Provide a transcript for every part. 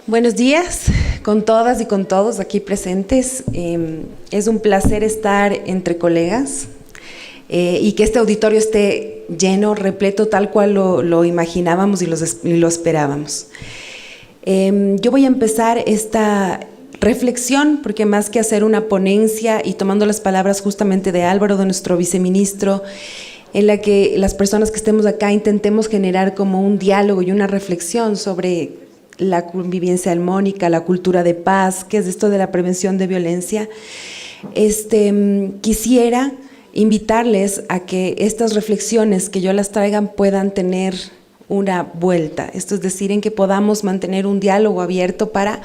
Buenos días con todas y con todos aquí presentes. Es un placer estar entre colegas y que este auditorio esté lleno, repleto, tal cual lo imaginábamos y lo esperábamos. Yo voy a empezar esta reflexión porque más que hacer una ponencia y tomando las palabras justamente de Álvaro, de nuestro viceministro, en la que las personas que estemos acá intentemos generar como un diálogo y una reflexión sobre la convivencia armónica, la cultura de paz, qué es esto de la prevención de violencia. Quisiera invitarles a que estas reflexiones que yo las traigan puedan tener una vuelta, esto es decir, en que podamos mantener un diálogo abierto para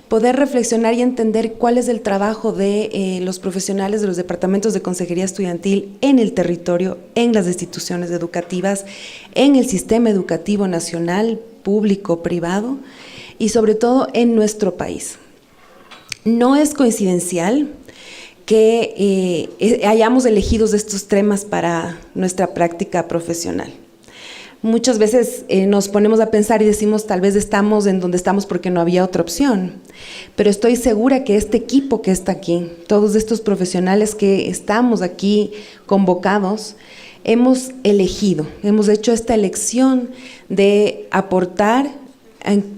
poder reflexionar y entender cuál es el trabajo de los profesionales de los departamentos de consejería estudiantil en el territorio, en las instituciones educativas, en el sistema educativo nacional, público, privado y sobre todo en nuestro país. No es coincidencial que hayamos elegido estos temas para nuestra práctica profesional. Muchas veces nos ponemos a pensar y decimos tal vez estamos en donde estamos porque no había otra opción, pero estoy segura que este equipo que está aquí, todos estos profesionales que estamos aquí convocados, hemos elegido, hemos hecho esta elección de aportar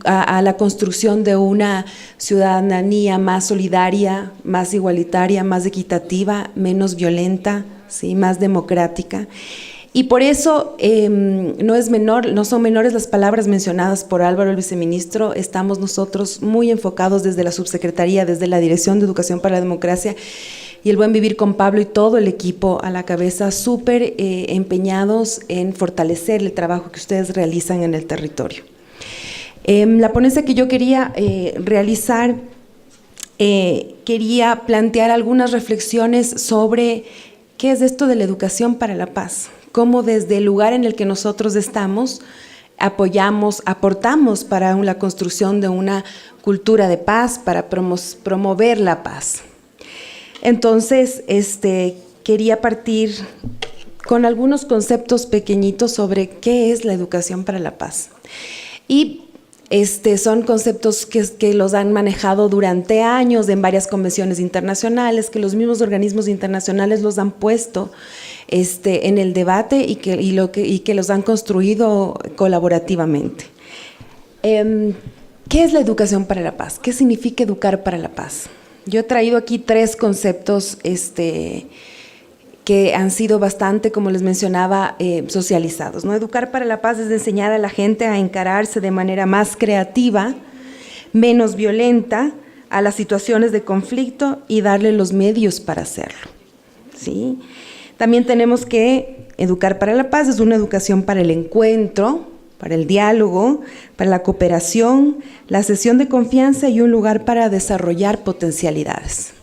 a la construcción de una ciudadanía más solidaria, más igualitaria, más equitativa, menos violenta, ¿sí? Más democrática. Y por eso no son menores las palabras mencionadas por Álvaro, el viceministro. Estamos nosotros muy enfocados desde la subsecretaría, desde la Dirección de Educación para la Democracia y el Buen Vivir con Pablo y todo el equipo a la cabeza, súper empeñados en fortalecer el trabajo que ustedes realizan en el territorio. La ponencia que yo quería realizar, quería plantear algunas reflexiones sobre qué es esto de la educación para la paz. Cómo desde el lugar en el que nosotros estamos apoyamos, aportamos para la construcción de una cultura de paz, para promover la paz. Entonces, quería partir con algunos conceptos pequeñitos sobre qué es la educación para la paz. Y son conceptos que los han manejado durante años en varias convenciones internacionales, que los mismos organismos internacionales los han puesto en el debate y que los han construido colaborativamente. ¿Qué es la educación para la paz? ¿Qué significa educar para la paz? Yo he traído aquí tres conceptos que han sido bastante, como les mencionaba, socializados, ¿no? Educar para la paz es enseñar a la gente a encararse de manera más creativa, menos violenta a las situaciones de conflicto y darle los medios para hacerlo, ¿sí? También tenemos que educar para la paz es una educación para el encuentro, para el diálogo, para la cooperación, la cesión de confianza y un lugar para desarrollar potencialidades.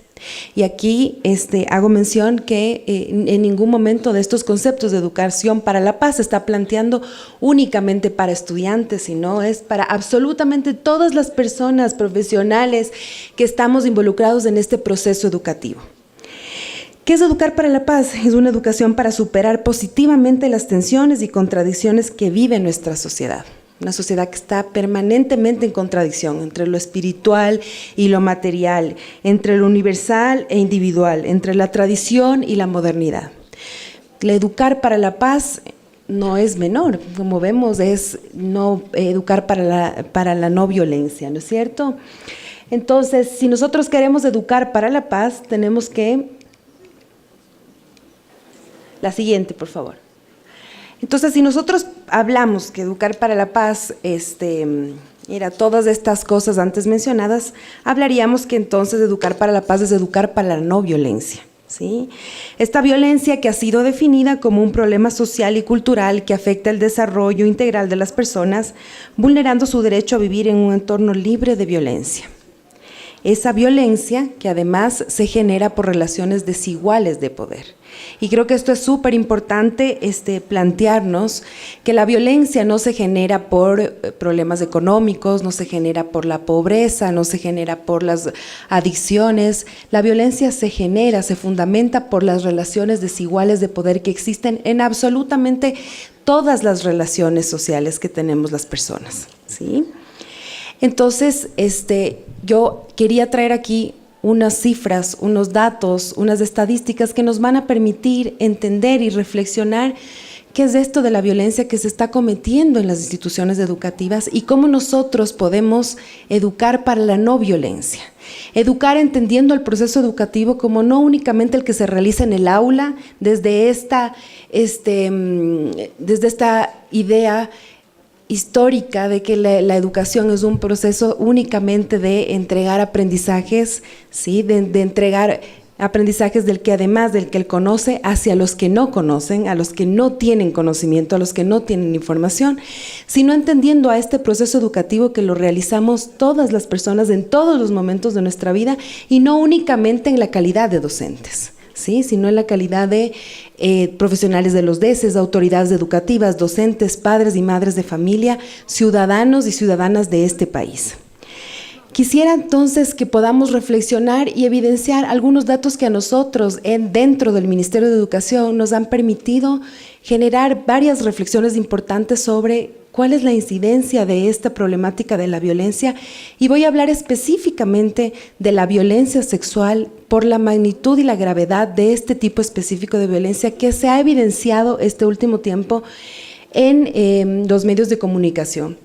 Y aquí hago mención que en ningún momento de estos conceptos de educación para la paz se está planteando únicamente para estudiantes, sino es para absolutamente todas las personas profesionales que estamos involucrados en este proceso educativo. ¿Qué es educar para la paz? Es una educación para superar positivamente las tensiones y contradicciones que vive nuestra sociedad. Una sociedad que está permanentemente en contradicción entre lo espiritual y lo material, entre lo universal e individual, entre la tradición y la modernidad. El educar para la paz no es menor, como vemos, es educar para la no violencia, ¿no es cierto? Entonces, si nosotros queremos educar para la paz, tenemos que… La siguiente, por favor. Entonces, si nosotros hablamos que educar para la paz, todas estas cosas antes mencionadas, hablaríamos que entonces educar para la paz es educar para la no violencia, ¿sí? Esta violencia que ha sido definida como un problema social y cultural que afecta el desarrollo integral de las personas, vulnerando su derecho a vivir en un entorno libre de violencia. Esa violencia que además se genera por relaciones desiguales de poder. Y creo que esto es súper importante plantearnos que la violencia no se genera por problemas económicos, no se genera por la pobreza, no se genera por las adicciones. La violencia se fundamenta por las relaciones desiguales de poder que existen en absolutamente todas las relaciones sociales que tenemos las personas, ¿sí? Entonces, yo quería traer aquí unas cifras, unos datos, unas estadísticas que nos van a permitir entender y reflexionar qué es esto de la violencia que se está cometiendo en las instituciones educativas y cómo nosotros podemos educar para la no violencia. Educar entendiendo el proceso educativo como no únicamente el que se realiza en el aula, desde esta idea histórica de que la educación es un proceso únicamente de entregar aprendizajes, ¿sí? de entregar aprendizajes del que además del que él conoce hacia los que no conocen, a los que no tienen conocimiento, a los que no tienen información, sino entendiendo a este proceso educativo que lo realizamos todas las personas en todos los momentos de nuestra vida y no únicamente en la calidad de docentes, ¿sí? Sino en la calidad de profesionales de los DECES, autoridades educativas, docentes, padres y madres de familia, ciudadanos y ciudadanas de este país. Quisiera entonces que podamos reflexionar y evidenciar algunos datos que a nosotros dentro del Ministerio de Educación nos han permitido generar varias reflexiones importantes sobre cuál es la incidencia de esta problemática de la violencia, y voy a hablar específicamente de la violencia sexual por la magnitud y la gravedad de este tipo específico de violencia que se ha evidenciado este último tiempo en los medios de comunicación.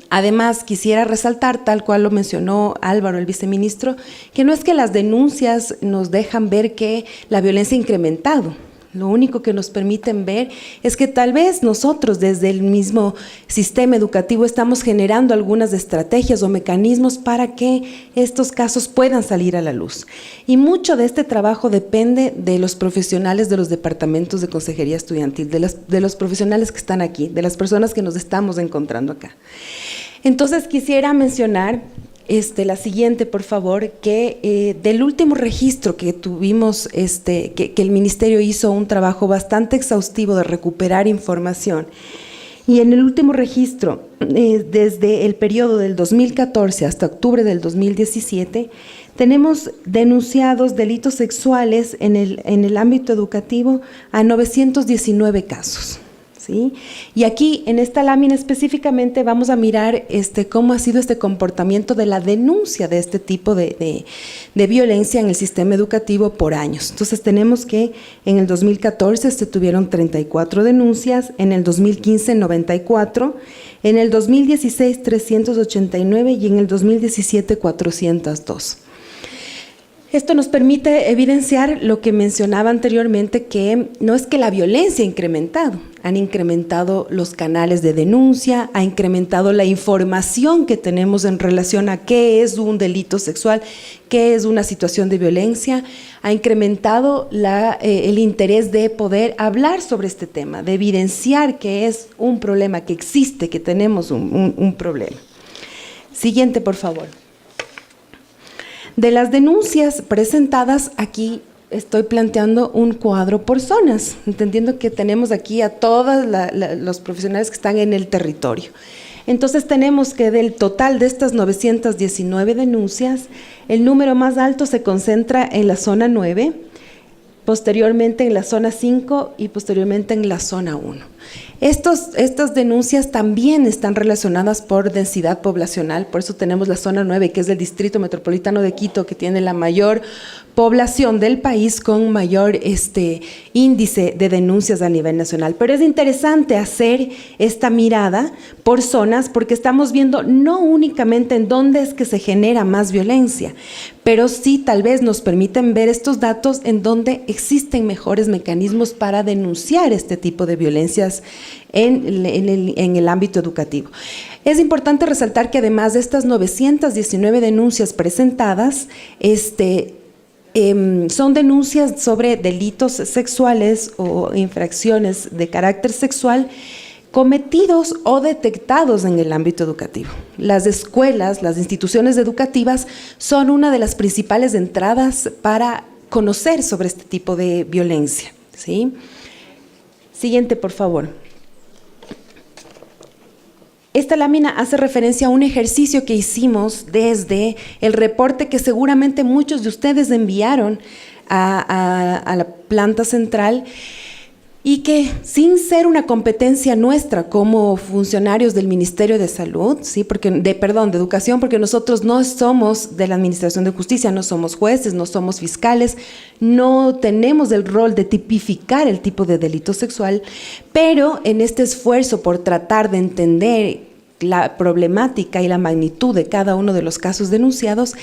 Además, quisiera resaltar, tal cual lo mencionó Álvaro, el viceministro, que no es que las denuncias nos dejan ver que la violencia ha incrementado. Lo único que nos permiten ver es que tal vez nosotros desde el mismo sistema educativo estamos generando algunas estrategias o mecanismos para que estos casos puedan salir a la luz. Y mucho de este trabajo depende de los profesionales de los departamentos de consejería estudiantil, de los profesionales que están aquí, de las personas que nos estamos encontrando acá. Entonces quisiera mencionar la siguiente, por favor, que del último registro que tuvimos, que el Ministerio hizo un trabajo bastante exhaustivo de recuperar información, y en el último registro, desde el periodo del 2014 hasta octubre del 2017, tenemos denunciados delitos sexuales en el ámbito educativo a 919 casos. ¿Sí? Y aquí en esta lámina específicamente vamos a mirar cómo ha sido este comportamiento de la denuncia de este tipo de violencia en el sistema educativo por años. Entonces tenemos que en el 2014 se tuvieron 34 denuncias, en el 2015 94, en el 2016 389 y en el 2017 402. Esto nos permite evidenciar lo que mencionaba anteriormente, que no es que la violencia ha incrementado, han incrementado los canales de denuncia, ha incrementado la información que tenemos en relación a qué es un delito sexual, qué es una situación de violencia, ha incrementado el interés de poder hablar sobre este tema, de evidenciar que es un problema, que existe, que tenemos un problema. Siguiente, por favor. De las denuncias presentadas, aquí estoy planteando un cuadro por zonas, entendiendo que tenemos aquí a todos los profesionales que están en el territorio. Entonces tenemos que del total de estas 919 denuncias, el número más alto se concentra en la zona 9, posteriormente en la zona 5 y posteriormente en la zona 1. Estas denuncias también están relacionadas por densidad poblacional, por eso tenemos la zona 9, que es el Distrito Metropolitano de Quito, que tiene la mayor población del país con mayor índice de denuncias a nivel nacional. Pero es interesante hacer esta mirada por zonas porque estamos viendo no únicamente en dónde es que se genera más violencia, pero sí tal vez nos permiten ver estos datos en donde existen mejores mecanismos para denunciar este tipo de violencias en el ámbito educativo. Es importante resaltar que además de estas 919 denuncias presentadas, son denuncias sobre delitos sexuales o infracciones de carácter sexual cometidos o detectados en el ámbito educativo. Las escuelas, las instituciones educativas son una de las principales entradas para conocer sobre este tipo de violencia, ¿sí? Siguiente, por favor. Esta lámina hace referencia a un ejercicio que hicimos desde el reporte que seguramente muchos de ustedes enviaron a la planta central, y que sin ser una competencia nuestra como funcionarios del Ministerio de Salud, ¿sí? de Educación, porque nosotros no somos de la Administración de Justicia, no somos jueces, no somos fiscales, no tenemos el rol de tipificar el tipo de delito sexual, pero en este esfuerzo por tratar de entender la problemática y la magnitud de cada uno de los casos denunciados,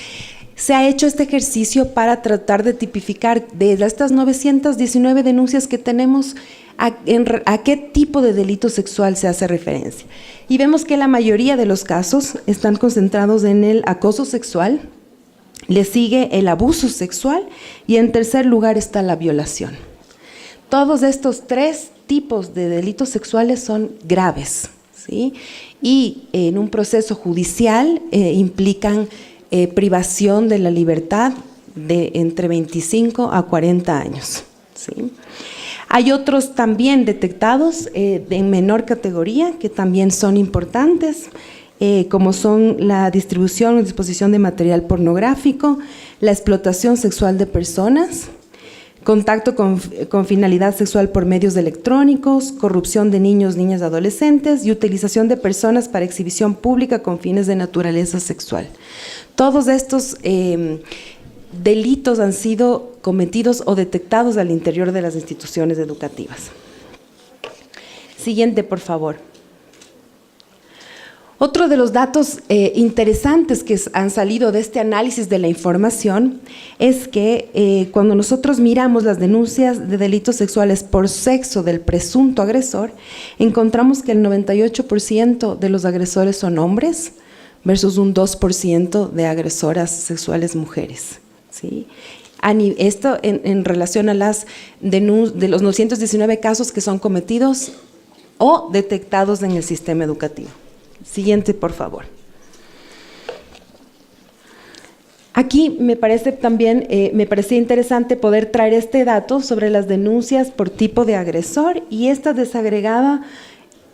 se ha hecho este ejercicio para tratar de tipificar de estas 919 denuncias que tenemos a qué tipo de delito sexual se hace referencia. Y vemos que la mayoría de los casos están concentrados en el acoso sexual, le sigue el abuso sexual y en tercer lugar está la violación. Todos estos tres tipos de delitos sexuales son graves, ¿sí? Y en un proceso judicial implican privación de la libertad de entre 25 a 40 años. ¿Sí? Hay otros también detectados en menor categoría que también son importantes, como son la distribución o disposición de material pornográfico, la explotación sexual de personas, contacto con finalidad sexual por medios electrónicos, corrupción de niños, niñas y adolescentes y utilización de personas para exhibición pública con fines de naturaleza sexual. Todos estos delitos han sido cometidos o detectados al interior de las instituciones educativas. Siguiente, por favor. Otro de los datos interesantes que han salido de este análisis de la información es que cuando nosotros miramos las denuncias de delitos sexuales por sexo del presunto agresor, encontramos que el 98% de los agresores son hombres versus un 2% de agresoras sexuales mujeres. ¿Sí? Esto en relación a de los 919 casos que son cometidos o detectados en el sistema educativo. Siguiente, por favor. Aquí me parece también, me parecía interesante poder traer este dato sobre las denuncias por tipo de agresor y esta desagregada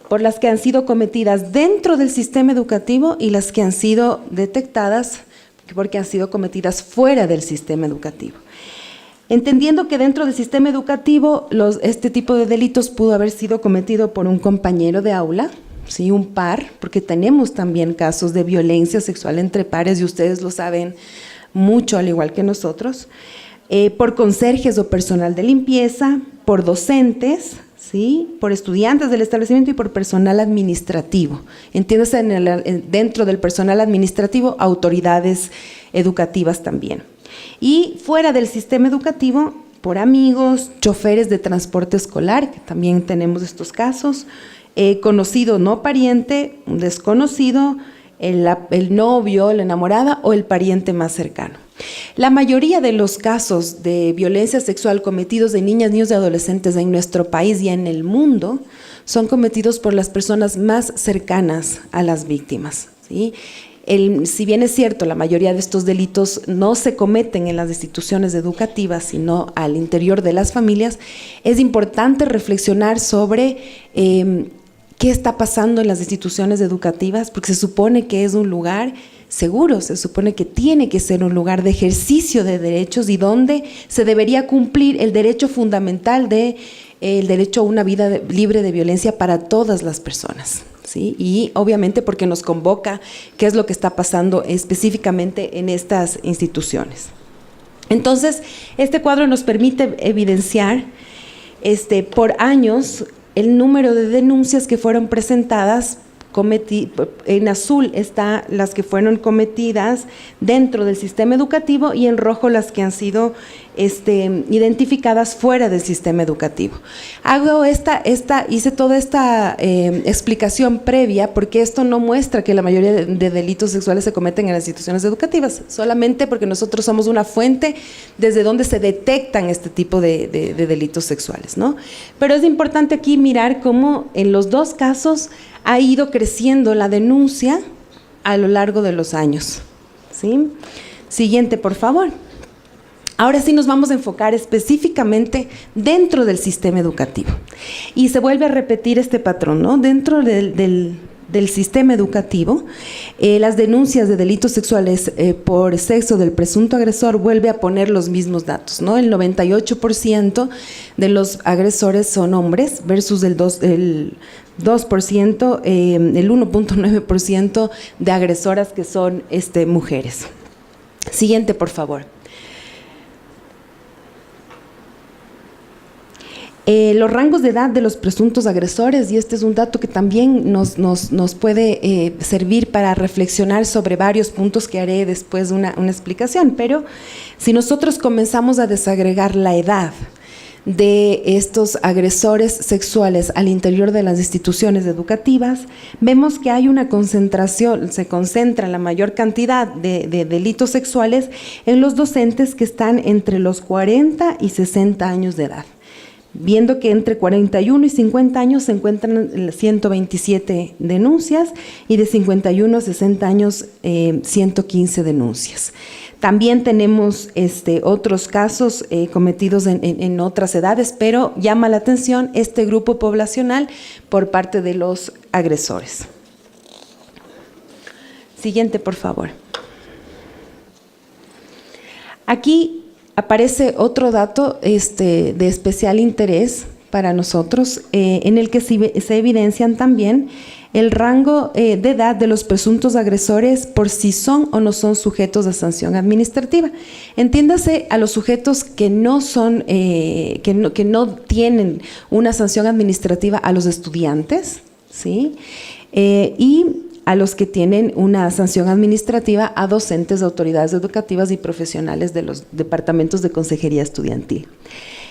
por las que han sido cometidas dentro del sistema educativo y las que han sido detectadas porque han sido cometidas fuera del sistema educativo. Entendiendo que dentro del sistema educativo este tipo de delitos pudo haber sido cometido por un compañero de aula, ¿sí? Un par, porque tenemos también casos de violencia sexual entre pares y ustedes lo saben mucho al igual que nosotros, por conserjes o personal de limpieza, por docentes, ¿sí? Por estudiantes del establecimiento y por personal administrativo. Entiéndase dentro del personal administrativo, autoridades educativas también. Y fuera del sistema educativo, por amigos, choferes de transporte escolar, que también tenemos estos casos, conocido no pariente, un desconocido, el novio, la enamorada o el pariente más cercano. La mayoría de los casos de violencia sexual cometidos de niñas, niños y adolescentes en nuestro país y en el mundo son cometidos por las personas más cercanas a las víctimas, ¿sí? Si bien es cierto, la mayoría de estos delitos no se cometen en las instituciones educativas, sino al interior de las familias, es importante reflexionar sobre qué está pasando en las instituciones educativas, porque se supone que es un lugar seguro, se supone que tiene que ser un lugar de ejercicio de derechos y donde se debería cumplir el derecho fundamental el derecho a una vida libre de violencia para todas las personas, ¿sí? Y obviamente porque nos convoca qué es lo que está pasando específicamente en estas instituciones. Entonces, este cuadro nos permite evidenciar por años el número de denuncias que fueron presentadas. En azul están las que fueron cometidas dentro del sistema educativo y en rojo las que han sido identificadas fuera del sistema educativo. Hice toda esta explicación previa porque esto no muestra que la mayoría de delitos sexuales se cometen en las instituciones educativas, solamente porque nosotros somos una fuente desde donde se detectan este tipo de delitos sexuales, ¿no? Pero es importante aquí mirar cómo en los dos casos ha ido creciendo la denuncia a lo largo de los años, ¿sí? Siguiente, por favor. Ahora sí nos vamos a enfocar específicamente dentro del sistema educativo. Y se vuelve a repetir este patrón, ¿no? Dentro de del sistema educativo, las denuncias de delitos sexuales por sexo del presunto agresor vuelve a poner los mismos datos, ¿no? El 98% de los agresores son hombres versus el 2%, el 1.9% de agresoras que son mujeres. Siguiente, por favor. Los rangos de edad de los presuntos agresores, y este es un dato que también nos puede servir para reflexionar sobre varios puntos que haré después una explicación, pero si nosotros comenzamos a desagregar la edad de estos agresores sexuales al interior de las instituciones educativas, vemos que hay una concentración, se concentra la mayor cantidad de delitos sexuales en los docentes que están entre los 40 y 60 años de edad, viendo que entre 41 y 50 años se encuentran 127 denuncias y de 51 a 60 años 115 denuncias. También tenemos otros casos cometidos en otras edades, pero llama la atención este grupo poblacional por parte de los agresores. Siguiente, por favor. Aquí aparece otro dato de especial interés para nosotros, en el que se evidencian también el rango de edad de los presuntos agresores por si son o no son sujetos de sanción administrativa. Entiéndase a los sujetos que no son, que no tienen una sanción administrativa, a los estudiantes, ¿sí? Y a los que tienen una sanción administrativa, a docentes, autoridades educativas y profesionales de los departamentos de consejería estudiantil.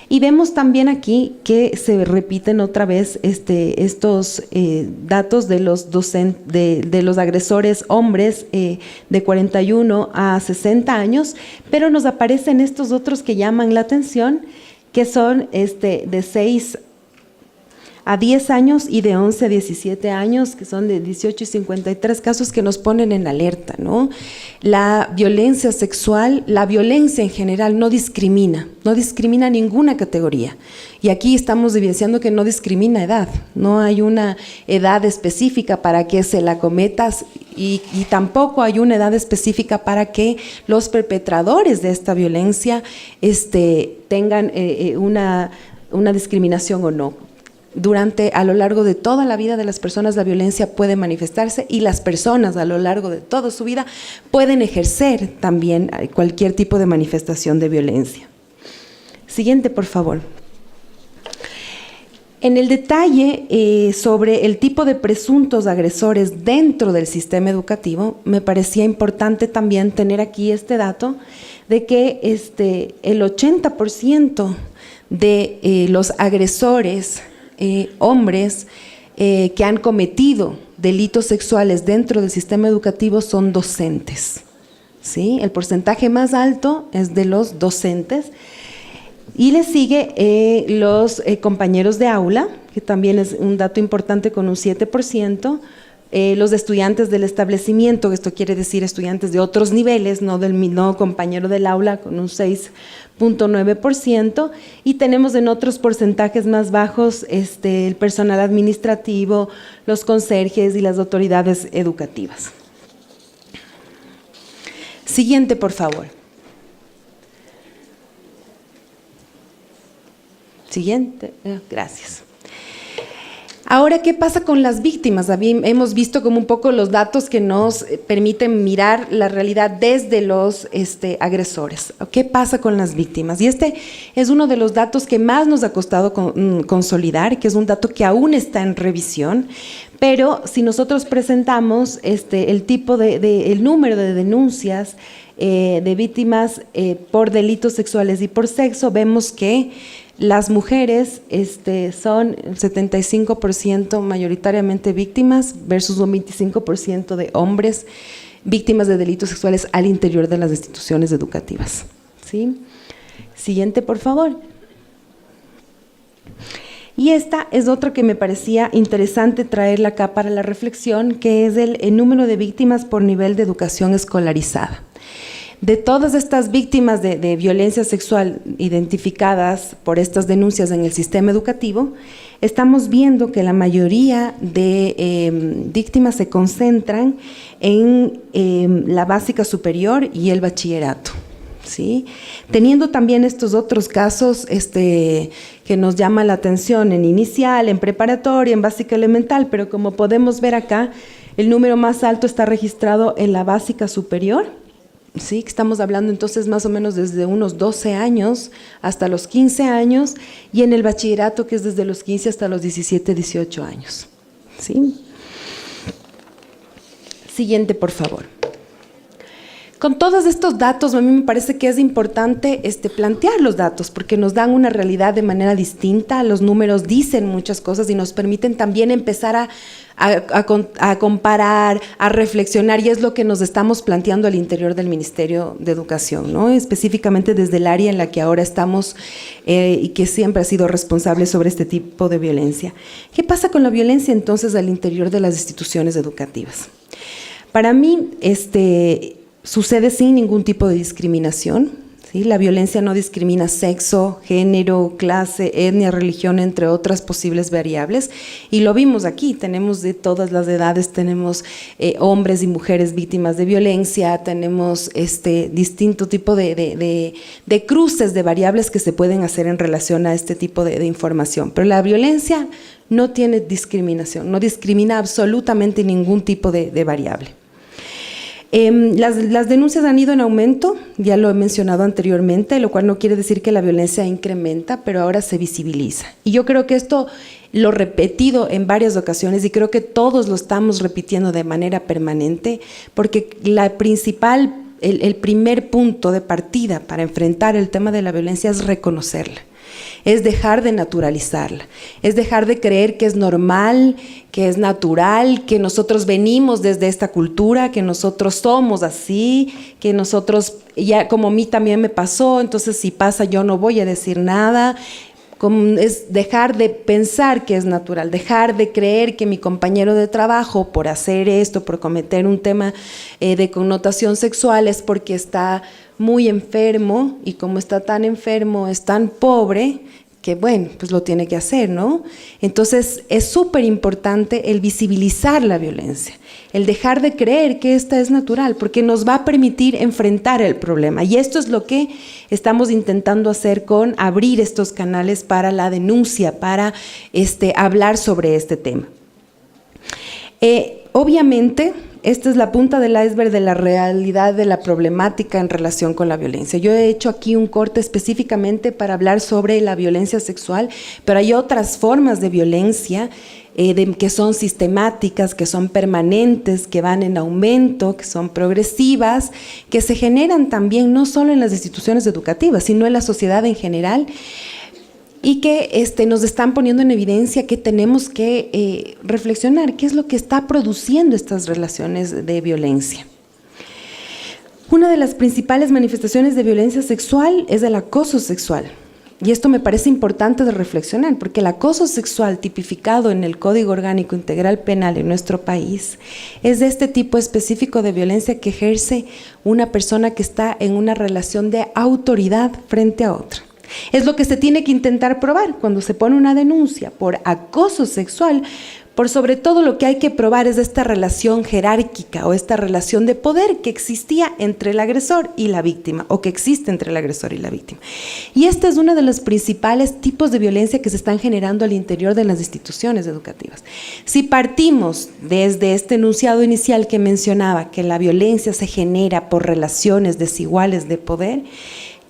Y vemos también aquí que se repiten otra vez estos datos de los agresores hombres de 41 a 60 años, pero nos aparecen estos otros que llaman la atención, que son de 6 a 10 años y de 11 a 17 años, que son de 18 y 53 casos que nos ponen en alerta, ¿no? La violencia sexual, la violencia en general no discrimina ninguna categoría. Y aquí estamos evidenciando que no discrimina edad, no hay una edad específica para que se la cometas y tampoco hay una edad específica para que los perpetradores de esta violencia tengan una discriminación o no. A lo largo de toda la vida de las personas, la violencia puede manifestarse y las personas a lo largo de toda su vida pueden ejercer también cualquier tipo de manifestación de violencia. Siguiente, por favor. En el detalle sobre el tipo de presuntos agresores dentro del sistema educativo, me parecía importante también tener aquí este dato de que el 80% de los agresores hombres que han cometido delitos sexuales dentro del sistema educativo son docentes, ¿sí? El porcentaje más alto es de los docentes y le sigue los compañeros de aula, que también es un dato importante con un 7%, los estudiantes del establecimiento, esto quiere decir estudiantes de otros niveles, no compañero del aula, con un 6.9%, y tenemos en otros porcentajes más bajos el personal administrativo, los conserjes y las autoridades educativas. Siguiente, por favor. Siguiente, gracias. Ahora, ¿qué pasa con las víctimas? Hemos visto como un poco los datos que nos permiten mirar la realidad desde los agresores. ¿Qué pasa con las víctimas? Y este es uno de los datos que más nos ha costado consolidar, que es un dato que aún está en revisión, pero si nosotros presentamos el número de denuncias de víctimas por delitos sexuales y por sexo, vemos que las mujeres son el 75% mayoritariamente víctimas versus un 25% de hombres víctimas de delitos sexuales al interior de las instituciones educativas, ¿sí? Siguiente, por favor. Y esta es otra que me parecía interesante traerla acá para la reflexión, que es el número de víctimas por nivel de educación escolarizada. De todas estas víctimas de violencia sexual identificadas por estas denuncias en el sistema educativo, estamos viendo que la mayoría de víctimas se concentran en la básica superior y el bachillerato, ¿sí? Teniendo también estos otros casos que nos llama la atención en inicial, en preparatoria, en básica elemental, pero como podemos ver acá, el número más alto está registrado en la básica superior, ¿sí? Estamos hablando entonces más o menos desde unos 12 años hasta los 15 años, y en el bachillerato, que es desde los 15 hasta los 17, 18 años, ¿sí? Siguiente, por favor. Con todos estos datos, a mí me parece que es importante plantear los datos, porque nos dan una realidad de manera distinta. Los números dicen muchas cosas y nos permiten también empezar a comparar, a reflexionar, y es lo que nos estamos planteando al interior del Ministerio de Educación, ¿no? Específicamente desde el área en la que ahora estamos y que siempre ha sido responsable sobre este tipo de violencia. ¿Qué pasa con la violencia entonces al interior de las instituciones educativas? Para mí, sucede sin ningún tipo de discriminación, ¿sí? La violencia no discrimina sexo, género, clase, etnia, religión, entre otras posibles variables, y lo vimos aquí. Tenemos de todas las edades, tenemos hombres y mujeres víctimas de violencia, tenemos distinto tipo de cruces de variables que se pueden hacer en relación a este tipo de información, pero la violencia no tiene discriminación, no discrimina absolutamente ningún tipo de variable. Las denuncias han ido en aumento, ya lo he mencionado anteriormente, lo cual no quiere decir que la violencia incrementa, pero ahora se visibiliza. Y yo creo que esto lo he repetido en varias ocasiones y creo que todos lo estamos repitiendo de manera permanente, porque el primer punto de partida para enfrentar el tema de la violencia es reconocerla. Es dejar de naturalizarla, es dejar de creer que es normal, que es natural, que nosotros venimos desde esta cultura, que nosotros somos así, que nosotros, ya como a mí también me pasó, entonces si pasa yo no voy a decir nada. Es dejar de pensar que es natural, dejar de creer que mi compañero de trabajo por hacer esto, por cometer un tema de connotación sexual es porque está muy enfermo, y como está tan enfermo, es tan pobre, que bueno, pues lo tiene que hacer, ¿no? Entonces es súper importante el visibilizar la violencia, el dejar de creer que esta es natural, porque nos va a permitir enfrentar el problema, y esto es lo que estamos intentando hacer con abrir estos canales para la denuncia, para hablar sobre este tema. Obviamente, esta es la punta del iceberg de la realidad de la problemática en relación con la violencia. Yo he hecho aquí un corte específicamente para hablar sobre la violencia sexual, pero hay otras formas de violencia que son sistemáticas, que son permanentes, que van en aumento, que son progresivas, que se generan también no solo en las instituciones educativas, sino en la sociedad en general, y que nos están poniendo en evidencia que tenemos que reflexionar qué es lo que está produciendo estas relaciones de violencia. Una de las principales manifestaciones de violencia sexual es el acoso sexual, y esto me parece importante de reflexionar, porque el acoso sexual tipificado en el Código Orgánico Integral Penal en nuestro país es de este tipo específico de violencia que ejerce una persona que está en una relación de autoridad frente a otra. Es lo que se tiene que intentar probar cuando se pone una denuncia por acoso sexual. Por sobre todo lo que hay que probar es esta relación jerárquica o esta relación de poder que existía entre el agresor y la víctima, o que existe entre el agresor y la víctima. Y este es uno de los principales tipos de violencia que se están generando al interior de las instituciones educativas. Si partimos desde este enunciado inicial que mencionaba, que la violencia se genera por relaciones desiguales de poder,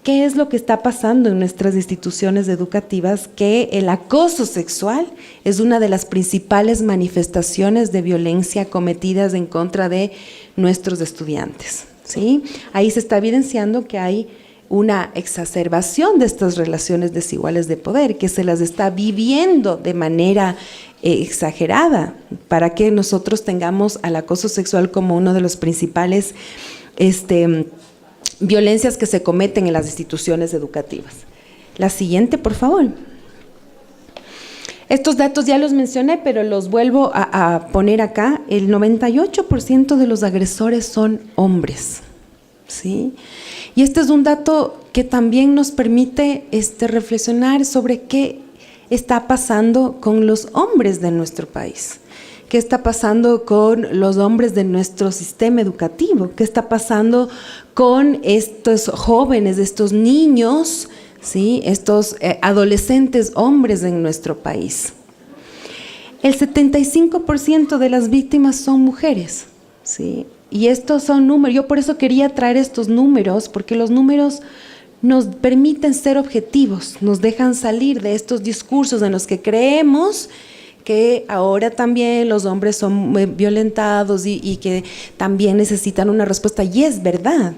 ¿qué es lo que está pasando en nuestras instituciones educativas? Que el acoso sexual es una de las principales manifestaciones de violencia cometidas en contra de nuestros estudiantes, ¿sí? Ahí se está evidenciando que hay una exacerbación de estas relaciones desiguales de poder, que se las está viviendo de manera exagerada, para que nosotros tengamos al acoso sexual como uno de los principales violencias que se cometen en las instituciones educativas. La siguiente, por favor. Estos datos ya los mencioné, pero los vuelvo a poner acá. El 98% de los agresores son hombres, ¿sí? Y este es un dato que también nos permite reflexionar sobre qué está pasando con los hombres de nuestro país? ¿Qué está pasando con los hombres de nuestro sistema educativo? ¿Qué está pasando con estos jóvenes, estos niños, ¿sí? Estos adolescentes hombres en nuestro país? El 75% de las víctimas son mujeres, ¿sí? Y estos son números, yo por eso quería traer estos números, porque los números nos permiten ser objetivos, nos dejan salir de estos discursos en los que creemos que ahora también los hombres son violentados y que también necesitan una respuesta, y es verdad.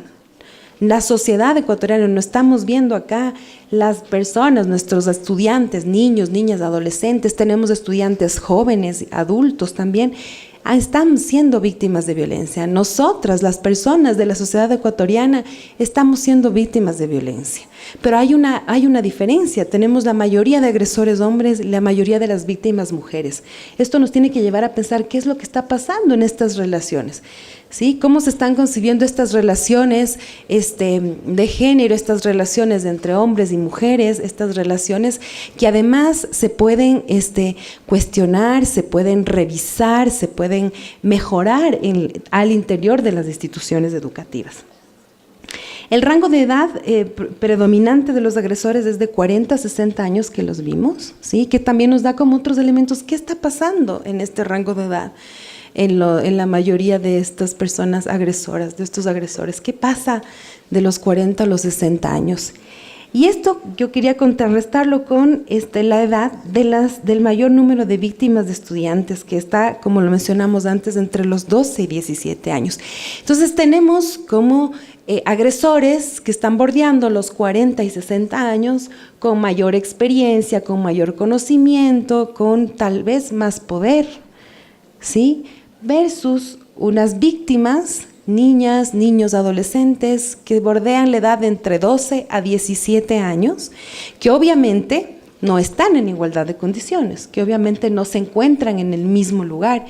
La sociedad ecuatoriana, no estamos viendo acá las personas, nuestros estudiantes, niños, niñas, adolescentes, tenemos estudiantes jóvenes, adultos también, están siendo víctimas de violencia. Nosotras, las personas de la sociedad ecuatoriana, estamos siendo víctimas de violencia. Pero hay una diferencia, tenemos la mayoría de agresores hombres y la mayoría de las víctimas mujeres. Esto nos tiene que llevar a pensar qué es lo que está pasando en estas relaciones, ¿sí? ¿Cómo se están concibiendo estas relaciones de género, estas relaciones entre hombres y mujeres, estas relaciones que además se pueden cuestionar, se pueden revisar, se pueden mejorar al interior de las instituciones educativas? El rango de edad predominante de los agresores es de 40 a 60 años, que los vimos, ¿sí? Que también nos da como otros elementos. ¿Qué está pasando en este rango de edad en la mayoría de estas personas agresoras, de estos agresores? ¿Qué pasa de los 40 a los 60 años? Y esto yo quería contrarrestarlo con la edad del mayor número de víctimas de estudiantes, que está, como lo mencionamos antes, entre los 12 y 17 años. Entonces tenemos como agresores que están bordeando los 40 y 60 años con mayor experiencia, con mayor conocimiento, con tal vez más poder, ¿sí? Versus unas víctimas, niñas, niños, adolescentes que bordean la edad de entre 12 a 17 años, que obviamente no están en igualdad de condiciones, que obviamente no se encuentran en el mismo lugar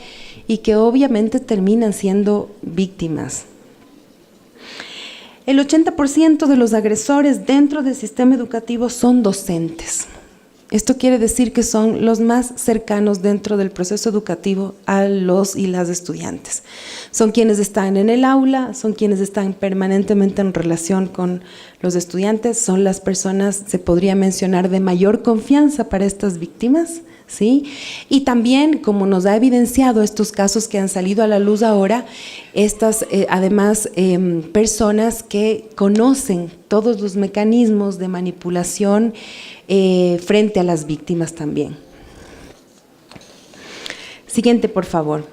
y que obviamente terminan siendo víctimas. El 80% de los agresores dentro del sistema educativo son docentes. Esto quiere decir que son los más cercanos dentro del proceso educativo a los y las estudiantes. Son quienes están en el aula, son quienes están permanentemente en relación con los estudiantes, son las personas, se podría mencionar, de mayor confianza para estas víctimas, ¿sí? Y también, como nos ha evidenciado estos casos que han salido a la luz ahora, estas además personas que conocen todos los mecanismos de manipulación frente a las víctimas también. Siguiente, por favor.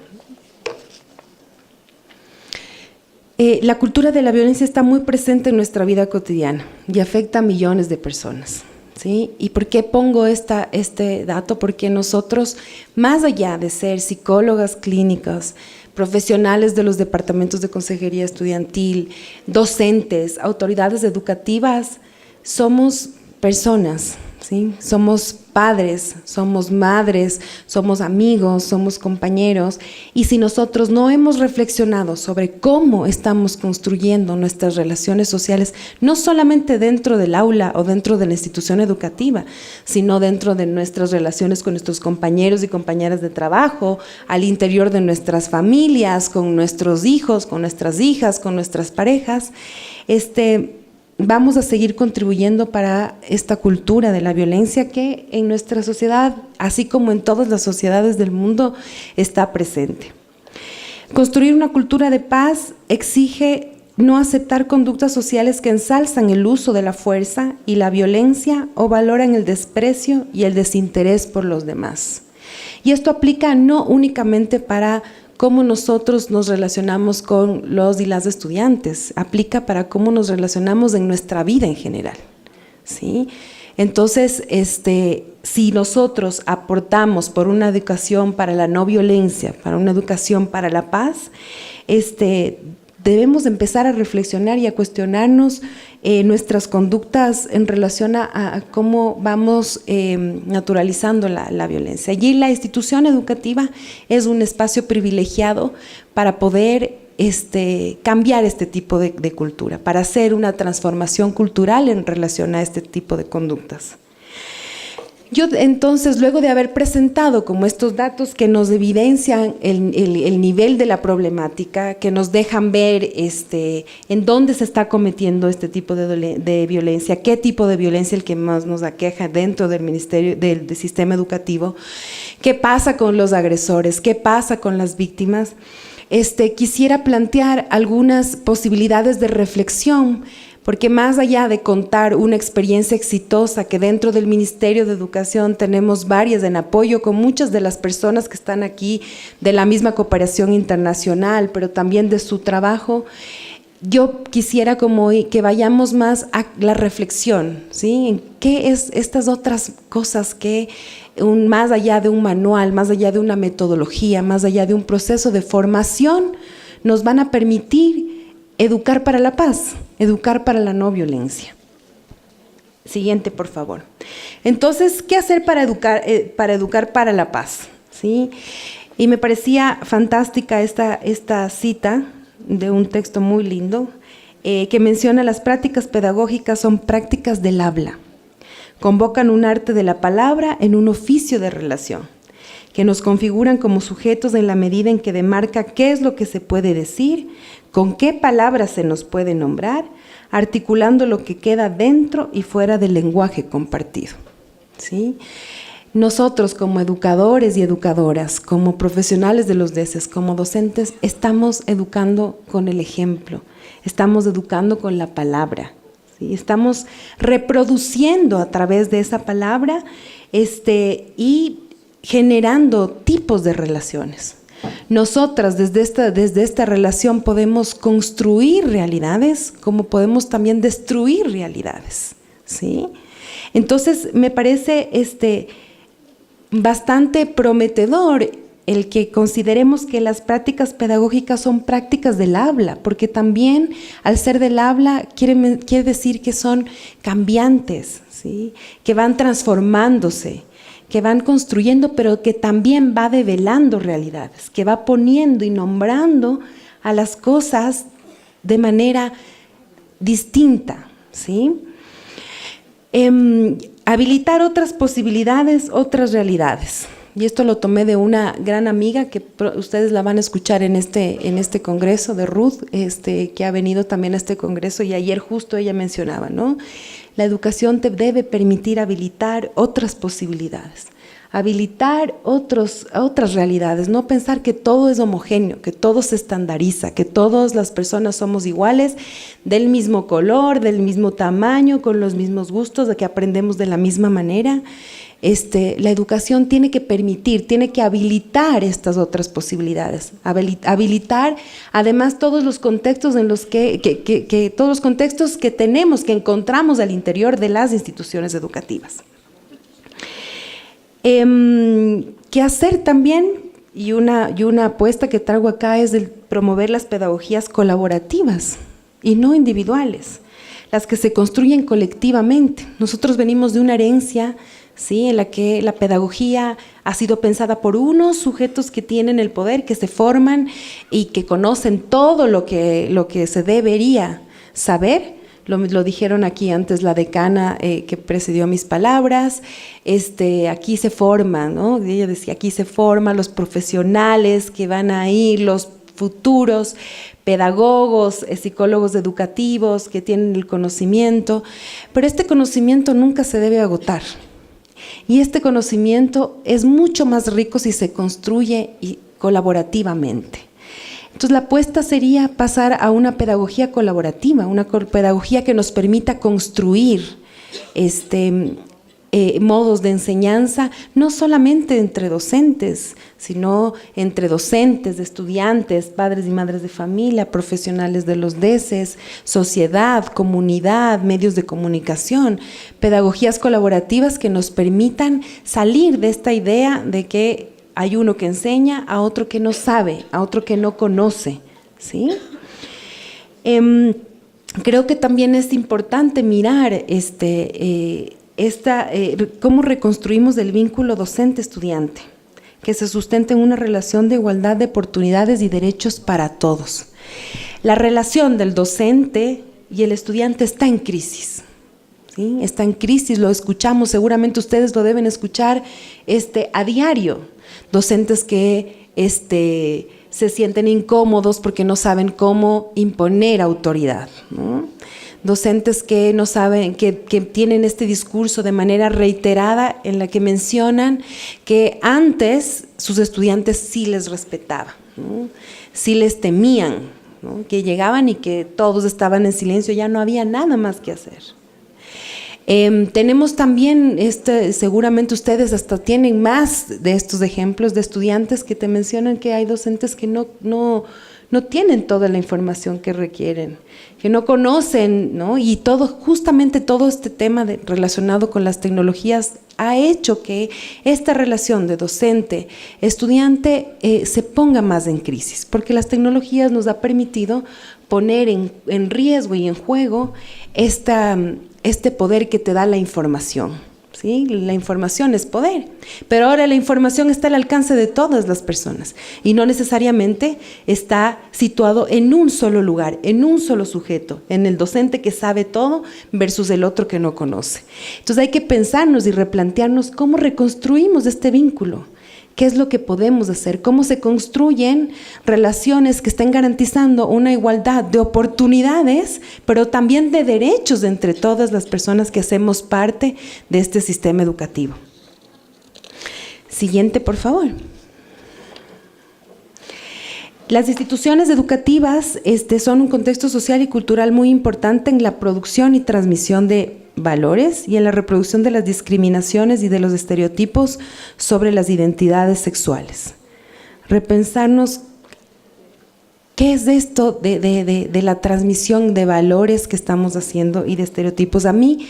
La cultura de la violencia está muy presente en nuestra vida cotidiana y afecta a millones de personas, ¿sí? ¿Y por qué pongo este dato? Porque nosotros, más allá de ser psicólogas clínicas, profesionales de los departamentos de consejería estudiantil, docentes, autoridades educativas, somos personas, ¿sí? Somos padres, somos madres, somos amigos, somos compañeros, y si nosotros no hemos reflexionado sobre cómo estamos construyendo nuestras relaciones sociales, no solamente dentro del aula o dentro de la institución educativa, sino dentro de nuestras relaciones con nuestros compañeros y compañeras de trabajo, al interior de nuestras familias, con nuestros hijos, con nuestras hijas, con nuestras parejas, vamos a seguir contribuyendo para esta cultura de la violencia que en nuestra sociedad, así como en todas las sociedades del mundo, está presente. Construir una cultura de paz exige no aceptar conductas sociales que ensalzan el uso de la fuerza y la violencia o valoran el desprecio y el desinterés por los demás. Y esto aplica no únicamente para cómo nosotros nos relacionamos con los y las estudiantes, aplica para cómo nos relacionamos en nuestra vida en general, ¿sí? Entonces, si nosotros aportamos por una educación para la no violencia, para una educación para la paz, debemos empezar a reflexionar y a cuestionarnos nuestras conductas en relación a cómo vamos naturalizando la violencia. Allí la institución educativa es un espacio privilegiado para poder cambiar este tipo de cultura, para hacer una transformación cultural en relación a este tipo de conductas. Yo entonces, luego de haber presentado como estos datos que nos evidencian el nivel de la problemática, que nos dejan ver en dónde se está cometiendo este tipo de violencia, qué tipo de violencia el que más nos aqueja dentro del ministerio, del sistema educativo, qué pasa con los agresores, qué pasa con las víctimas, quisiera plantear algunas posibilidades de reflexión, porque más allá de contar una experiencia exitosa que dentro del Ministerio de Educación tenemos varias en apoyo con muchas de las personas que están aquí de la misma cooperación internacional, pero también de su trabajo, yo quisiera como que vayamos más a la reflexión, ¿sí? En qué es estas otras cosas que más allá de un manual, más allá de una metodología, más allá de un proceso de formación, nos van a permitir educar para la paz, educar para la no violencia. Siguiente, por favor. Entonces, ¿qué hacer para educar para la paz? ¿Sí? Y me parecía fantástica esta cita de un texto muy lindo que menciona: las prácticas pedagógicas son prácticas del habla. Convocan un arte de la palabra en un oficio de relación, que nos configuran como sujetos en la medida en que demarca qué es lo que se puede decir, con qué palabras se nos puede nombrar, articulando lo que queda dentro y fuera del lenguaje compartido. ¿Sí? Nosotros como educadores y educadoras, como profesionales de los DESES, como docentes, estamos educando con el ejemplo, estamos educando con la palabra, ¿sí? Estamos reproduciendo a través de esa palabra y generando tipos de relaciones. Nosotras desde esta relación podemos construir realidades, como podemos también destruir realidades, ¿sí? Entonces me parece bastante prometedor el que consideremos que las prácticas pedagógicas son prácticas del habla, porque también al ser del habla quiere decir que son cambiantes, ¿sí? Que van transformándose, que van construyendo, pero que también va develando realidades, que va poniendo y nombrando a las cosas de manera distinta, ¿sí? Habilitar otras posibilidades, otras realidades. Y esto lo tomé de una gran amiga que ustedes la van a escuchar en este congreso, de Ruth, que ha venido también a este congreso, y ayer justo ella mencionaba, ¿no? La educación te debe permitir habilitar otras posibilidades, habilitar otras realidades, no pensar que todo es homogéneo, que todo se estandariza, que todas las personas somos iguales, del mismo color, del mismo tamaño, con los mismos gustos, de que aprendemos de la misma manera. La educación tiene que permitir, tiene que habilitar estas otras posibilidades, habilitar además todos los contextos en los todos los contextos que tenemos, que encontramos al interior de las instituciones educativas. ¿Qué hacer también? Y una apuesta que traigo acá es el promover las pedagogías colaborativas y no individuales, las que se construyen colectivamente. Nosotros venimos de una herencia, ¿sí?, en la que la pedagogía ha sido pensada por unos sujetos que tienen el poder, que se forman y que conocen todo lo que se debería saber. Lo dijeron aquí antes la decana que precedió mis palabras. Aquí se forman, ¿no? Ella decía, aquí se forman los profesionales que van a ir, los futuros pedagogos, psicólogos educativos que tienen el conocimiento, pero este conocimiento nunca se debe agotar. Y este conocimiento es mucho más rico si se construye colaborativamente. Entonces la apuesta sería pasar a una pedagogía colaborativa, una pedagogía que nos permita construir modos de enseñanza, no solamente entre docentes, sino entre docentes, estudiantes, padres y madres de familia, profesionales de los DESES, sociedad, comunidad, medios de comunicación, pedagogías colaborativas que nos permitan salir de esta idea de que hay uno que enseña a otro que no sabe, a otro que no conoce, ¿sí? Creo que también es importante mirar cómo reconstruimos el vínculo docente-estudiante, que se sustenta en una relación de igualdad de oportunidades y derechos para todos. La relación del docente y el estudiante está en crisis, ¿sí? Está en crisis, lo escuchamos, seguramente ustedes lo deben escuchar a diario. Docentes que se sienten incómodos porque no saben cómo imponer autoridad, ¿no? Docentes que no saben, que tienen este discurso de manera reiterada en la que mencionan que antes sus estudiantes sí les respetaban, ¿no? Sí les temían, ¿no? Que llegaban y que todos estaban en silencio, ya no había nada más que hacer. Tenemos también, seguramente ustedes hasta tienen más de estos ejemplos de estudiantes que te mencionan que hay docentes que no tienen toda la información que requieren, que no conocen, ¿no? Y justamente todo este tema relacionado con las tecnologías ha hecho que esta relación de docente-estudiante se ponga más en crisis, porque las tecnologías nos ha permitido poner en riesgo y en juego este poder que te da la información. ¿Sí? La información es poder, pero ahora la información está al alcance de todas las personas y no necesariamente está situado en un solo lugar, en un solo sujeto, en el docente que sabe todo versus el otro que no conoce. Entonces hay que pensarnos y replantearnos cómo reconstruimos este vínculo. ¿Qué es lo que podemos hacer? ¿Cómo se construyen relaciones que estén garantizando una igualdad de oportunidades, pero también de derechos entre todas las personas que hacemos parte de este sistema educativo? Siguiente, por favor. Las instituciones educativas son un contexto social y cultural muy importante en la producción y transmisión de valores y en la reproducción de las discriminaciones y de los estereotipos sobre las identidades sexuales. Repensarnos qué es esto de la transmisión de valores que estamos haciendo y de estereotipos. A mí,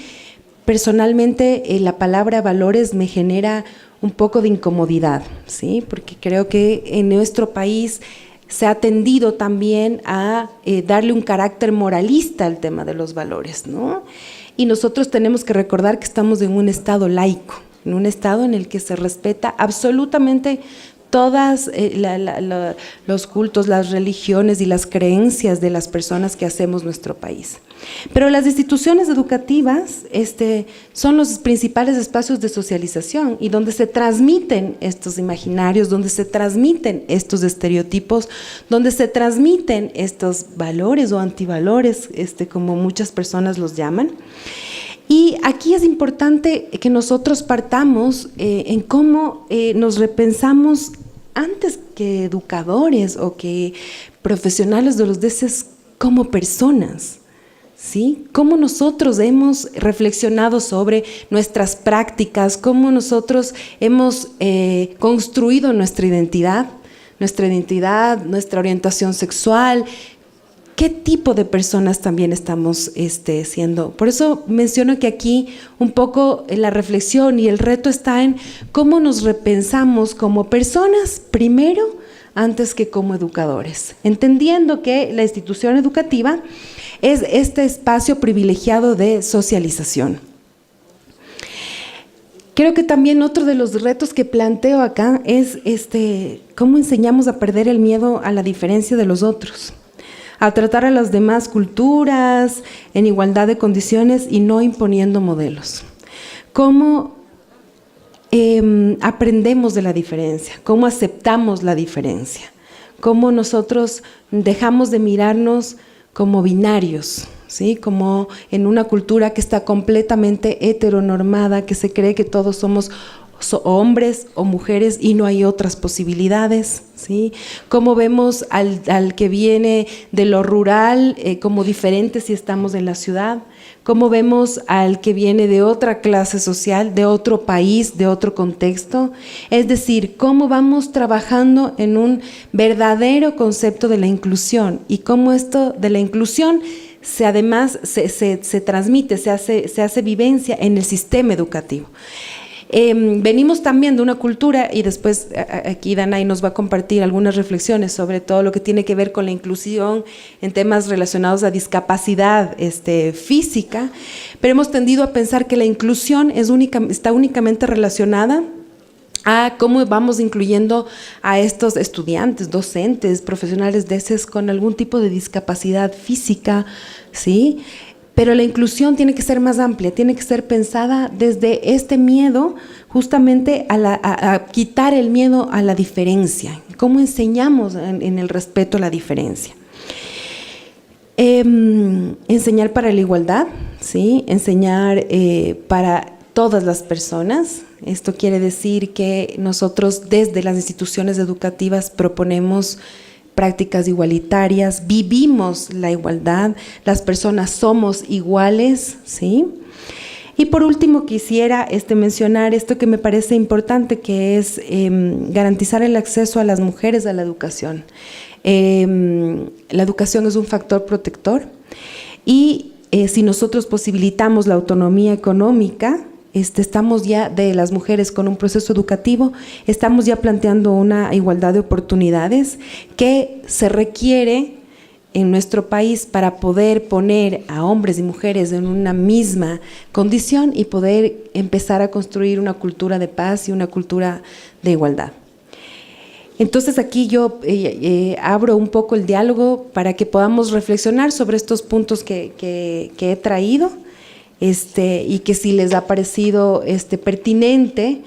personalmente, la palabra valores me genera un poco de incomodidad, ¿sí? Porque creo que en nuestro país se ha tendido también a darle un carácter moralista al tema de los valores, ¿no? Y nosotros tenemos que recordar que estamos en un estado laico, en un estado en el que se respeta absolutamente todas los cultos, las religiones y las creencias de las personas que hacemos nuestro país. Pero las instituciones educativas son los principales espacios de socialización y donde se transmiten estos imaginarios, donde se transmiten estos estereotipos, donde se transmiten estos valores o antivalores, como muchas personas los llaman. Y aquí es importante que nosotros partamos en cómo nos repensamos antes que educadores o que profesionales de los DESES como personas, ¿sí? Cómo nosotros hemos reflexionado sobre nuestras prácticas, cómo nosotros hemos construido nuestra identidad, nuestra orientación sexual. ¿Qué tipo de personas también estamos siendo? Por eso menciono que aquí un poco la reflexión y el reto está en cómo nos repensamos como personas primero antes que como educadores, entendiendo que la institución educativa es este espacio privilegiado de socialización. Creo que también otro de los retos que planteo acá es cómo enseñamos a perder el miedo a la diferencia de los otros, a tratar a las demás culturas en igualdad de condiciones y no imponiendo modelos. ¿Cómo aprendemos de la diferencia? ¿Cómo aceptamos la diferencia? ¿Cómo nosotros dejamos de mirarnos como binarios? ¿Sí? Como en una cultura que está completamente heteronormada, que se cree que todos somos hombres o mujeres y no hay otras posibilidades, ¿sí? Cómo vemos al que viene de lo rural como diferente si estamos en la ciudad, cómo vemos al que viene de otra clase social, de otro país, de otro contexto, es decir, cómo vamos trabajando en un verdadero concepto de la inclusión y cómo esto de la inclusión además se transmite, se hace vivencia en el sistema educativo. Venimos también de una cultura, y después aquí Danay nos va a compartir algunas reflexiones sobre todo lo que tiene que ver con la inclusión en temas relacionados a discapacidad física, pero hemos tendido a pensar que la inclusión está únicamente relacionada a cómo vamos incluyendo a estos estudiantes, docentes, profesionales DESES con algún tipo de discapacidad física, ¿sí? Pero la inclusión tiene que ser más amplia, tiene que ser pensada desde este miedo justamente a quitar el miedo a la diferencia. ¿Cómo enseñamos en el respeto a la diferencia? Enseñar para la igualdad, ¿sí? Enseñar para todas las personas. Esto quiere decir que nosotros desde las instituciones educativas proponemos prácticas igualitarias, vivimos la igualdad, las personas somos iguales, ¿sí? Y por último quisiera mencionar esto que me parece importante, que es garantizar el acceso a las mujeres a la educación. La educación es un factor protector y si nosotros posibilitamos la autonomía económica, estamos ya de las mujeres con un proceso educativo, estamos ya planteando una igualdad de oportunidades que se requiere en nuestro país para poder poner a hombres y mujeres en una misma condición y poder empezar a construir una cultura de paz y una cultura de igualdad. Entonces aquí yo abro un poco el diálogo para que podamos reflexionar sobre estos puntos que he traído. Y que si les ha parecido pertinente,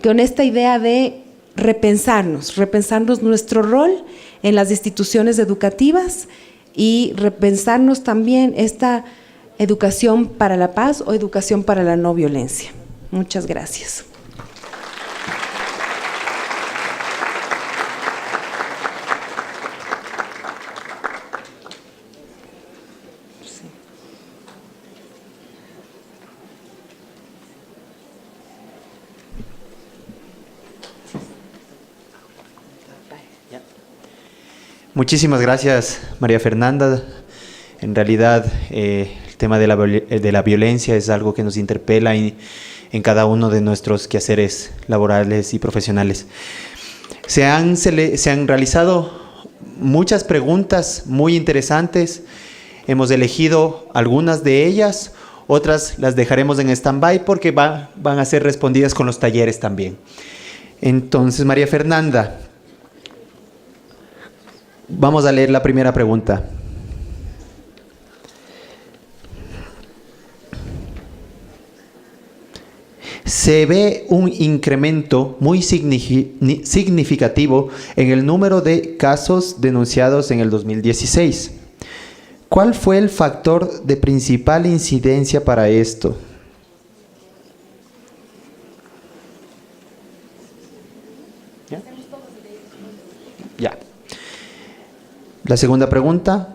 con esta idea de repensarnos nuestro rol en las instituciones educativas y repensarnos también esta educación para la paz o educación para la no violencia. Muchas gracias. Muchísimas gracias, María Fernanda. En realidad, el tema de la violencia es algo que nos interpela en cada uno de nuestros quehaceres laborales y profesionales. Se han realizado muchas preguntas muy interesantes. Hemos elegido algunas de ellas, otras las dejaremos en stand-by porque van a ser respondidas con los talleres también. Entonces, María Fernanda, vamos a leer la primera pregunta. Se ve un incremento muy significativo en el número de casos denunciados en el 2016. ¿Cuál fue el factor de principal incidencia para esto? Ya. La segunda pregunta.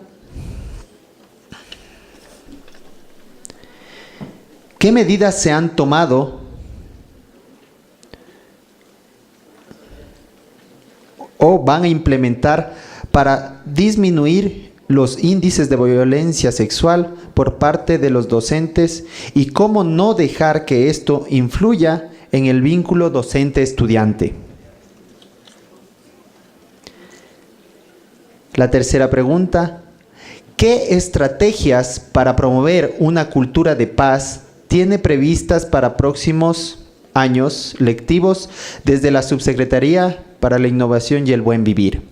¿Qué medidas se han tomado o van a implementar para disminuir los índices de violencia sexual por parte de los docentes y cómo no dejar que esto influya en el vínculo docente-estudiante? La tercera pregunta, ¿qué estrategias para promover una cultura de paz tiene previstas para próximos años lectivos desde la Subsecretaría para la Innovación y el Buen Vivir?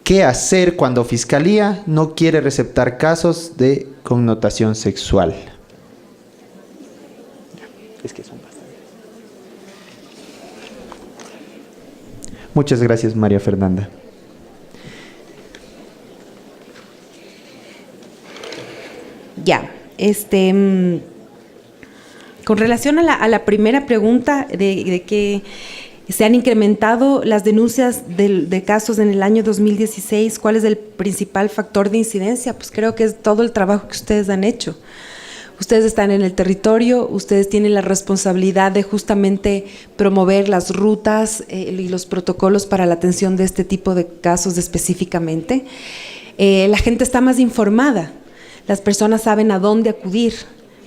¿Qué hacer cuando Fiscalía no quiere receptar casos de connotación sexual? Es que son bastantes. Muchas gracias, María Fernanda. Ya, con relación a la primera pregunta de que se han incrementado las denuncias de casos en el año 2016, ¿cuál es el principal factor de incidencia? Pues creo que es todo el trabajo que ustedes han hecho. Ustedes están en el territorio, ustedes tienen la responsabilidad de justamente promover las rutas y los protocolos para la atención de este tipo de casos específicamente. La gente está más informada, las personas saben a dónde acudir,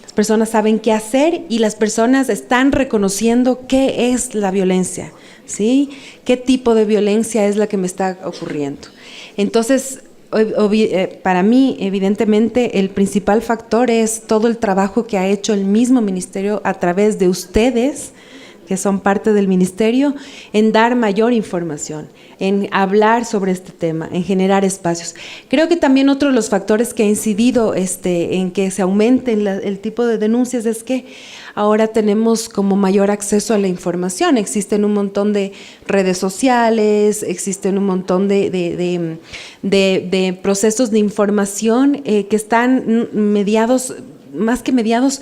las personas saben qué hacer y las personas están reconociendo qué es la violencia, ¿sí? ¿Qué tipo de violencia es la que me está ocurriendo? Entonces, para mí, evidentemente, el principal factor es todo el trabajo que ha hecho el mismo ministerio a través de ustedes, que son parte del ministerio, en dar mayor información, en hablar sobre este tema, en generar espacios. Creo que también otro de los factores que ha incidido en que se aumente el tipo de denuncias es que ahora tenemos como mayor acceso a la información. Existen un montón de redes sociales, existen un montón de procesos de información que están mediados, más que mediados,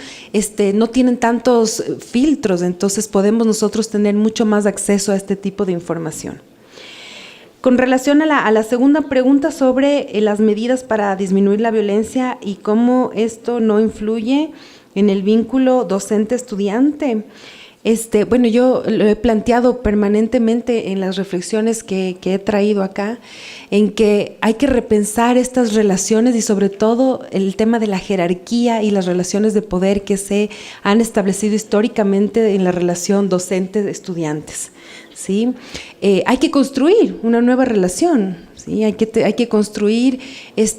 no tienen tantos filtros, entonces podemos nosotros tener mucho más acceso a este tipo de información. Con relación a la segunda pregunta sobre las medidas para disminuir la violencia y cómo esto no influye en el vínculo docente-estudiante, bueno, yo lo he planteado permanentemente en las reflexiones que he traído acá, en que hay que repensar estas relaciones y sobre todo el tema de la jerarquía y las relaciones de poder que se han establecido históricamente en la relación docentes-estudiantes, ¿sí? Hay que construir una nueva relación, ¿sí? Hay que construir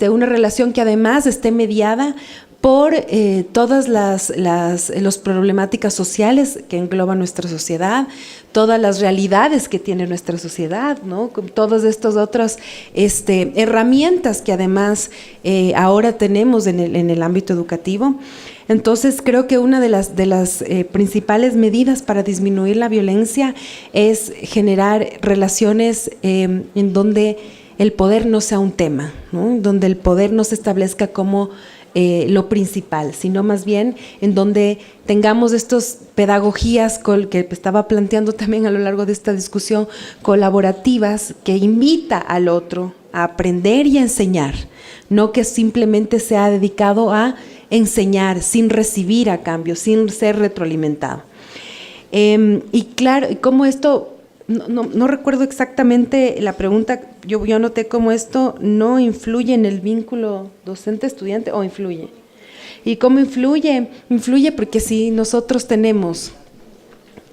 una relación que además esté mediada por todas las problemáticas sociales que engloba nuestra sociedad, todas las realidades que tiene nuestra sociedad, ¿no? Con todas estas otras herramientas que además ahora tenemos en el ámbito educativo. Entonces creo que una de las principales medidas para disminuir la violencia es generar relaciones en donde el poder no sea un tema, ¿no? Donde el poder no se establezca como lo principal, sino más bien en donde tengamos estas pedagogías que estaba planteando también a lo largo de esta discusión, colaborativas, que invita al otro a aprender y a enseñar, no que simplemente sea dedicado a enseñar sin recibir a cambio, sin ser retroalimentado. Y claro, como esto, no recuerdo exactamente la pregunta, yo noté cómo esto no influye en el vínculo docente-estudiante o influye. ¿Y cómo influye? Influye porque si nosotros tenemos…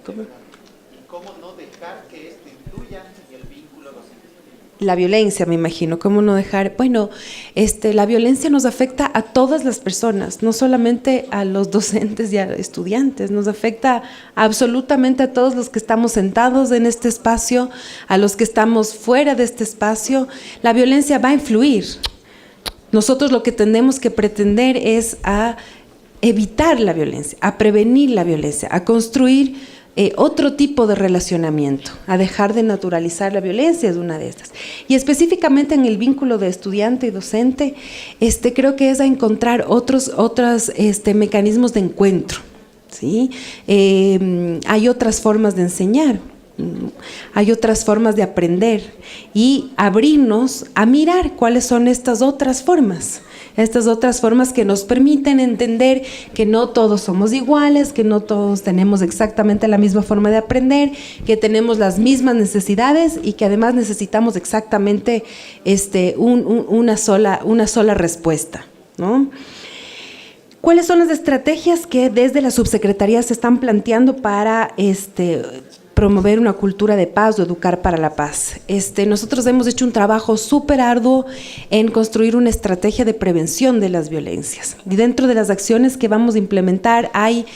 ¿Cómo no dejar que esto influya en el vínculo docente-estudiante? La violencia, me imagino, ¿cómo no dejar? Bueno, la violencia nos afecta a todas las personas, no solamente a los docentes y a estudiantes, nos afecta absolutamente a todos los que estamos sentados en este espacio, a los que estamos fuera de este espacio. La violencia va a influir. Nosotros lo que tenemos que pretender es a evitar la violencia, a prevenir la violencia, a construir otro tipo de relacionamiento, a dejar de naturalizar la violencia, es una de estas. Y específicamente en el vínculo de estudiante y docente, creo que es a encontrar otros mecanismos de encuentro, ¿sí? Hay otras formas de enseñar, hay otras formas de aprender y abrirnos a mirar cuáles son estas otras formas que nos permiten entender que no todos somos iguales, que no todos tenemos exactamente la misma forma de aprender, que tenemos las mismas necesidades y que además necesitamos exactamente una sola respuesta, ¿no? ¿Cuáles son las estrategias que desde la subsecretaría se están planteando para promover una cultura de paz o educar para la paz? Nosotros hemos hecho un trabajo súper arduo en construir una estrategia de prevención de las violencias. Y dentro de las acciones que vamos a implementar hay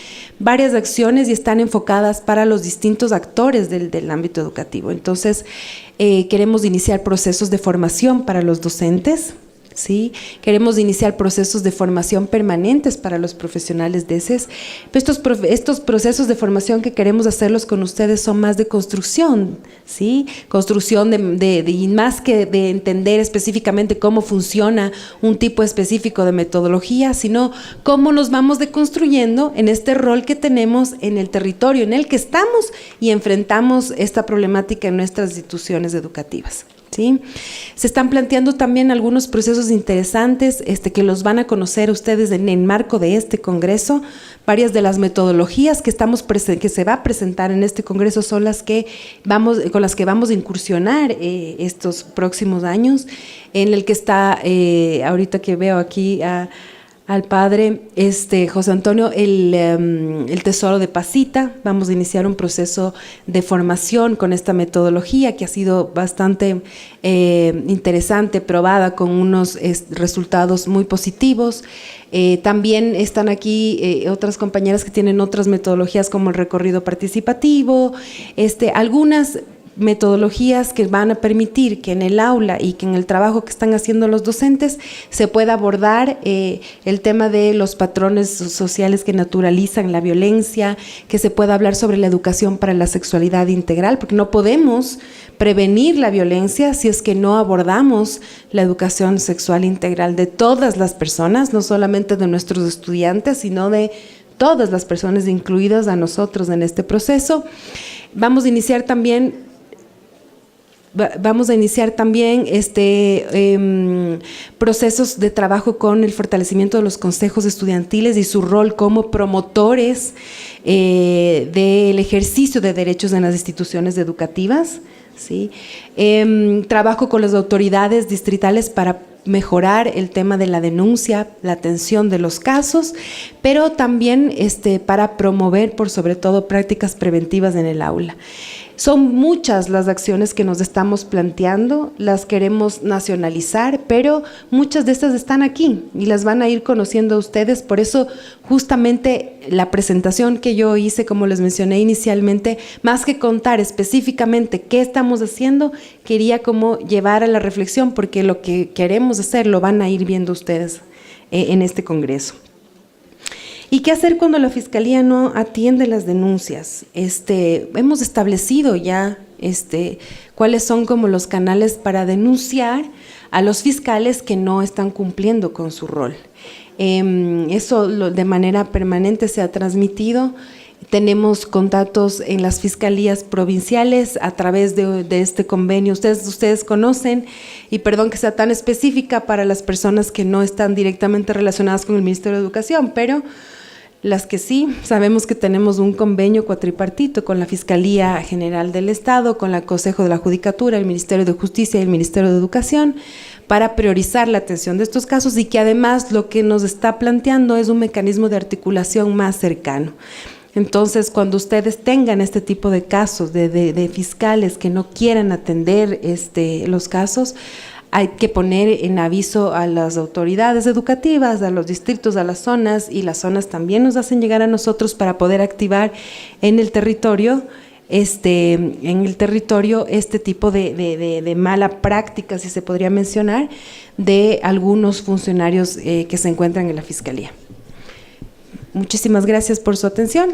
varias acciones y están enfocadas para los distintos actores del ámbito educativo. Entonces, queremos iniciar procesos de formación para los docentes, ¿sí? Queremos iniciar procesos de formación permanentes para los profesionales de ESES. Estos procesos de formación que queremos hacerlos con ustedes son más de construcción, ¿sí? Construcción y más que de entender específicamente cómo funciona un tipo específico de metodología, sino cómo nos vamos deconstruyendo en este rol que tenemos en el territorio en el que estamos y enfrentamos esta problemática en nuestras instituciones educativas, ¿sí? Se están planteando también algunos procesos interesantes que los van a conocer ustedes en el marco de este congreso. Varias de las metodologías que se va a presentar en este congreso son con las que vamos a incursionar estos próximos años, en el que está, ahorita que veo aquí a al padre José Antonio el tesoro de Pasita. Vamos a iniciar un proceso de formación con esta metodología que ha sido bastante interesante, probada con unos resultados muy positivos. También están aquí otras compañeras que tienen otras metodologías como el recorrido participativo, algunas metodologías que van a permitir que en el aula y que en el trabajo que están haciendo los docentes se pueda abordar el tema de los patrones sociales que naturalizan la violencia, que se pueda hablar sobre la educación para la sexualidad integral, porque no podemos prevenir la violencia si es que no abordamos la educación sexual integral de todas las personas, no solamente de nuestros estudiantes, sino de todas las personas, incluidas a nosotros en este proceso. Vamos a iniciar también procesos de trabajo con el fortalecimiento de los consejos estudiantiles y su rol como promotores del ejercicio de derechos en las instituciones educativas, ¿sí? Trabajo con las autoridades distritales para mejorar el tema de la denuncia, la atención de los casos, pero también para promover, por sobre todo, prácticas preventivas en el aula. Son muchas las acciones que nos estamos planteando, las queremos nacionalizar, pero muchas de estas están aquí y las van a ir conociendo ustedes. Por eso justamente la presentación que yo hice, como les mencioné inicialmente, más que contar específicamente qué estamos haciendo, quería como llevar a la reflexión, porque lo que queremos hacer lo van a ir viendo ustedes en este congreso. ¿Y qué hacer cuando la Fiscalía no atiende las denuncias? Hemos establecido ya cuáles son como los canales para denunciar a los fiscales que no están cumpliendo con su rol. Eso de manera permanente se ha transmitido. Tenemos contactos en las fiscalías provinciales a través de este convenio. Ustedes conocen, y perdón que sea tan específica para las personas que no están directamente relacionadas con el Ministerio de Educación, pero las que sí, sabemos que tenemos un convenio cuatripartito con la Fiscalía General del Estado, con el Consejo de la Judicatura, el Ministerio de Justicia y el Ministerio de Educación, para priorizar la atención de estos casos, y que además lo que nos está planteando es un mecanismo de articulación más cercano. Entonces, cuando ustedes tengan este tipo de casos de fiscales que no quieran atender los casos, hay que poner en aviso a las autoridades educativas, a los distritos, a las zonas, y las zonas también nos hacen llegar a nosotros para poder activar en el territorio este tipo de mala práctica, si se podría mencionar, de algunos funcionarios que se encuentran en la Fiscalía. Muchísimas gracias por su atención.